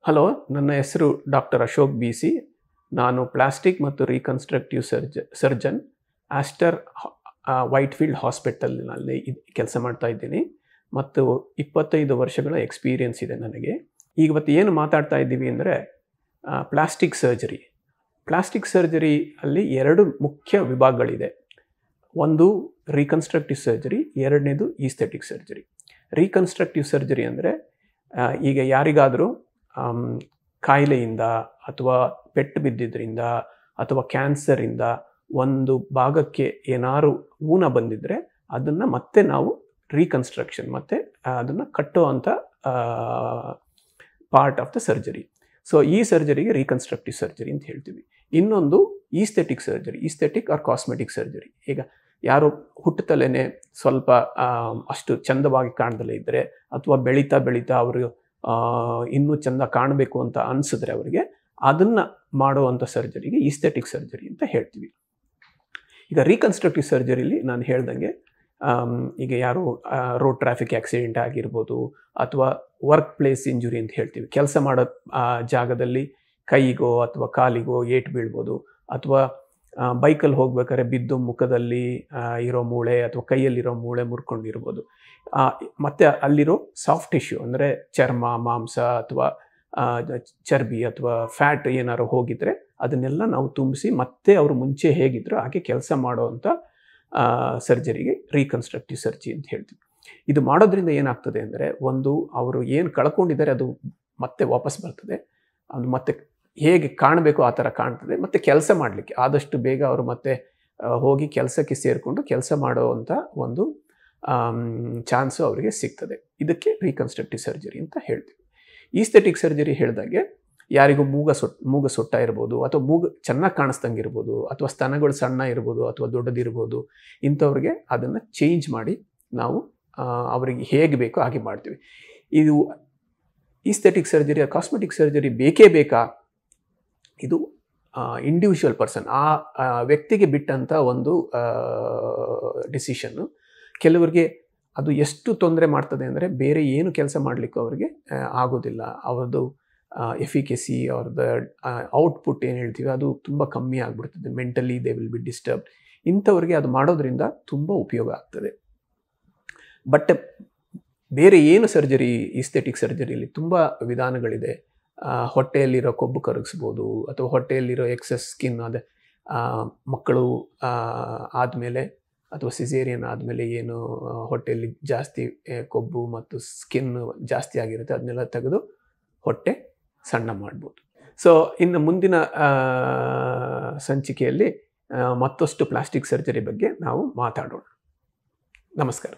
Hello, ನನ್ನ ಹೆಸರು doctor Ashok BC. ನಾನು ಪ್ಲಾಸ್ಟಿಕ್ ಮತ್ತು ರೀಕನ್ಸ್ಟ್ರಕ್ಟಿವ್ ಸರ್ಜನ್ ಆಸ್ಟರ್ ವೈಟ್ಫೀಲ್ಡ್ ಹಾಸ್ಪಿಟಲ್ನಲ್ಲಿ ಕೆಲಸ ಮಾಡ್ತಾ ಇದ್ದೀನಿ ಮತ್ತು 25 ವರ್ಷಗಳ ಎಕ್ಸ್ಪೀರಿಯನ್ಸ್ ಇದೆ ನನಗೆ. ಇವತ್ತು ಏನು ಮಾತಾಡ್ತಾ ಇದ್ದೀವಿ ಅಂದರೆ ಪ್ಲಾಸ್ಟಿಕ್ ಸರ್ಜರಿ. ಪ್ಲಾಸ್ಟಿಕ್ ಸರ್ಜರಿ ಅಲ್ಲಿ 2 ಮುಖ್ಯ ವಿಭಾಗಗಳಿದೆ. ಒಂದು ರೀಕನ್ಸ್ಟ್ರಕ್ಟಿವ್ ಸರ್ಜರಿ, ಎರಡನೇದು ಈಸ್ಥೆಟಿಕ್ ಸರ್ಜರಿ. ರೀಕನ್ಸ್ಟ್ರಕ್ಟಿವ್ ಸರ್ಜರಿ ಅಂದರೆ ಈಗ ಯಾರಿಗಾದರೂ ಕಾಯಿಲೆಯಿಂದ ಅಥವಾ ಪೆಟ್ಟು ಬಿದ್ದಿದ್ದರಿಂದ ಅಥವಾ ಕ್ಯಾನ್ಸರಿಂದ ಒಂದು ಭಾಗಕ್ಕೆ ಏನಾದ್ರು ಊನ ಬಂದಿದ್ದರೆ ಅದನ್ನು ಮತ್ತೆ ನಾವು ರೀಕನ್ಸ್ಟ್ರಕ್ಷನ್ ಮತ್ತು ಅದನ್ನು ಕಟ್ಟುವಂಥ part of the surgery. So ಈ ಸರ್ಜರಿಗೆ ರೀಕನ್ಸ್ಟ್ರಕ್ಟಿವ್ ಸರ್ಜರಿ ಅಂತ ಹೇಳ್ತೀವಿ. ಇನ್ನೊಂದು aesthetic surgery, aesthetic or cosmetic surgery. ಈಗ ಯಾರು ಹುಟ್ಟುತ್ತಲೇ ಸ್ವಲ್ಪ ಅಷ್ಟು ಚಂದವಾಗಿ ಕಾಣ್ದಲೇ ಇದ್ದರೆ ಅಥವಾ ಬೆಳೀತಾ ಬೆಳೀತಾ ಅವರು ಇನ್ನೂ ಚೆಂದ ಕಾಣಬೇಕು ಅಂತ ಅನಿಸಿದ್ರೆ ಅವರಿಗೆ ಅದನ್ನು ಮಾಡುವಂಥ ಸರ್ಜರಿಗೆ ಈಸ್ಥೆಟಿಕ್ ಸರ್ಜರಿ ಅಂತ ಹೇಳ್ತೀವಿ. ಈಗ ರೀಕನ್ಸ್ಟ್ರಕ್ಟಿವ್ ಸರ್ಜರಿಲಿ ನಾನು ಹೇಳ್ದಂಗೆ ಈಗ ಯಾರು ರೋಡ್ ಟ್ರಾಫಿಕ್ ಆಕ್ಸಿಡೆಂಟ್ ಆಗಿರ್ಬೋದು ಅಥವಾ ವರ್ಕ್ ಪ್ಲೇಸ್ ಇಂಜುರಿ ಅಂತ ಹೇಳ್ತೀವಿ. ಕೆಲಸ ಮಾಡೋ ಜಾಗದಲ್ಲಿ ಕೈಗೋ ಅಥವಾ ಕಾಲಿಗೋ ಏಟು ಬೀಳ್ಬೋದು, ಅಥವಾ ಬೈಕಲ್ಲಿ ಹೋಗ್ಬೇಕಾದ್ರೆ ಬಿದ್ದು ಮುಖದಲ್ಲಿ ಇರೋ ಮೂಳೆ ಅಥವಾ ಕೈಯಲ್ಲಿರೋ ಮೂಳೆ ಮುರ್ಕೊಂಡಿರ್ಬೋದು. ಮತ್ತು ಅಲ್ಲಿರೋ ಸಾಫ್ಟ್ ಟಿಶ್ಯೂ ಅಂದರೆ ಚರ್ಮ, ಮಾಂಸ ಅಥವಾ ಚರ್ಬಿ ಅಥವಾ ಫ್ಯಾಟ್ ಏನಾದ್ರು ಹೋಗಿದ್ರೆ ಅದನ್ನೆಲ್ಲ ನಾವು ತುಂಬಿಸಿ ಮತ್ತೆ ಅವರು ಮುಂಚೆ ಹೇಗಿದ್ರು ಹಾಗೆ ಕೆಲಸ ಮಾಡೋವಂಥ ಸರ್ಜರಿಗೆ ರೀಕನ್ಸ್ಟ್ರಕ್ಟಿವ್ ಸರ್ಜರಿ ಅಂತ ಹೇಳ್ತೀವಿ. ಇದು ಮಾಡೋದ್ರಿಂದ ಏನಾಗ್ತದೆ ಅಂದರೆ, ಒಂದು ಅವರು ಏನು ಕಳ್ಕೊಂಡಿದ್ದಾರೆ ಅದು ಮತ್ತೆ ವಾಪಸ್ ಬರ್ತದೆ, ಅದು ಮತ್ತೆ ಹೇಗೆ ಕಾಣಬೇಕು ಆ ಥರ ಕಾಣ್ತದೆ, ಮತ್ತು ಕೆಲಸ ಮಾಡಲಿಕ್ಕೆ ಆದಷ್ಟು ಬೇಗ ಅವರು ಮತ್ತೆ ಹೋಗಿ ಕೆಲಸಕ್ಕೆ ಸೇರಿಕೊಂಡು ಕೆಲಸ ಮಾಡುವಂಥ ಒಂದು ಚಾನ್ಸು ಅವರಿಗೆ ಸಿಗ್ತದೆ. ಇದಕ್ಕೆ ರೀಕನ್ಸ್ಟ್ರಕ್ಟಿವ್ ಸರ್ಜರಿ ಅಂತ ಹೇಳ್ತೀವಿ. ಈಸ್ಥೆಟಿಕ್ ಸರ್ಜರಿ ಹೇಳಿದಾಗೆ ಯಾರಿಗೂ ಮೂಗು ಸೊಟ್ಟ ಇರ್ಬೋದು, ಅಥವಾ ಮೂಗು ಚೆನ್ನಾಗಿ ಕಾಣಿಸ್ದಂಗೆ ಇರ್ಬೋದು, ಅಥವಾ ಸ್ತನಗಳು ಸಣ್ಣ ಇರ್ಬೋದು ಅಥವಾ ದೊಡ್ಡದಿರ್ಬೋದು. ಇಂಥವ್ರಿಗೆ ಅದನ್ನು ಚೇಂಜ್ ಮಾಡಿ ನಾವು ಅವರಿಗೆ ಹೇಗೆ ಬೇಕೋ ಹಾಗೆ ಮಾಡ್ತೀವಿ. ಇದು ಈಸ್ಥೆಟಿಕ್ ಸರ್ಜರಿ, ಕಾಸ್ಮೆಟಿಕ್ ಸರ್ಜರಿ ಬೇಕೇ ಬೇಕಾ? ಇದು ಇಂಡಿವಿಜುವಲ್ ಪರ್ಸನ್, ಆ ವ್ಯಕ್ತಿಗೆ ಬಿಟ್ಟಂಥ ಒಂದು ಡಿಸಿಷನ್ನು. ಕೆಲವರಿಗೆ ಅದು ಎಷ್ಟು ತೊಂದರೆ ಮಾಡ್ತದೆ ಅಂದರೆ ಬೇರೆ ಏನು ಕೆಲಸ ಮಾಡಲಿಕ್ಕೂ ಅವರಿಗೆ ಆಗೋದಿಲ್ಲ. ಅವ್ರದ್ದು ಎಫಿಕೆಸಿ, ಅವ್ರದ್ದು ಔಟ್ಪುಟ್ ಏನು ಹೇಳ್ತೀವಿ ಅದು ತುಂಬ ಕಮ್ಮಿ ಆಗಿಬಿಡ್ತದೆ. Mentally they will be disturb. ಇಂಥವ್ರಿಗೆ ಅದು ಮಾಡೋದ್ರಿಂದ ತುಂಬ ಉಪಯೋಗ ಆಗ್ತದೆ. ಬಟ್ ಬೇರೆ ಏನು ಸರ್ಜರಿ, ಈಸ್ಥೆಟಿಕ್ ಸರ್ಜರಿಯಲ್ಲಿ ತುಂಬ ವಿಧಾನಗಳಿದೆ. ಹೊಟ್ಟೆಯಲ್ಲಿರೋ ಕೊಬ್ಬು ಕರಗಿಸ್ಬೋದು, ಅಥವಾ ಹೊಟ್ಟೆಯಲ್ಲಿರೋ ಎಕ್ಸಸ್ ಸ್ಕಿನ್, ಅದೇ ಮಕ್ಕಳು ಆದಮೇಲೆ ಅಥವಾ ಸಿಸೇರಿಯನ್ ಆದಮೇಲೆ ಏನು ಹೊಟ್ಟೆಯಲ್ಲಿ ಜಾಸ್ತಿ ಕೊಬ್ಬು ಮತ್ತು ಸ್ಕಿನ್ ಜಾಸ್ತಿ ಆಗಿರುತ್ತೆ ಅದನ್ನೆಲ್ಲ ತೆಗೆದು ಹೊಟ್ಟೆ ಸಣ್ಣ ಮಾಡ್ಬೋದು. ಸೊ ಇನ್ನು ಮುಂದಿನ ಸಂಚಿಕೆಯಲ್ಲಿ ಮತ್ತಷ್ಟು ಪ್ಲಾಸ್ಟಿಕ್ ಸರ್ಜರಿ ಬಗ್ಗೆ ನಾವು ಮಾತಾಡೋಣ. ನಮಸ್ಕಾರ.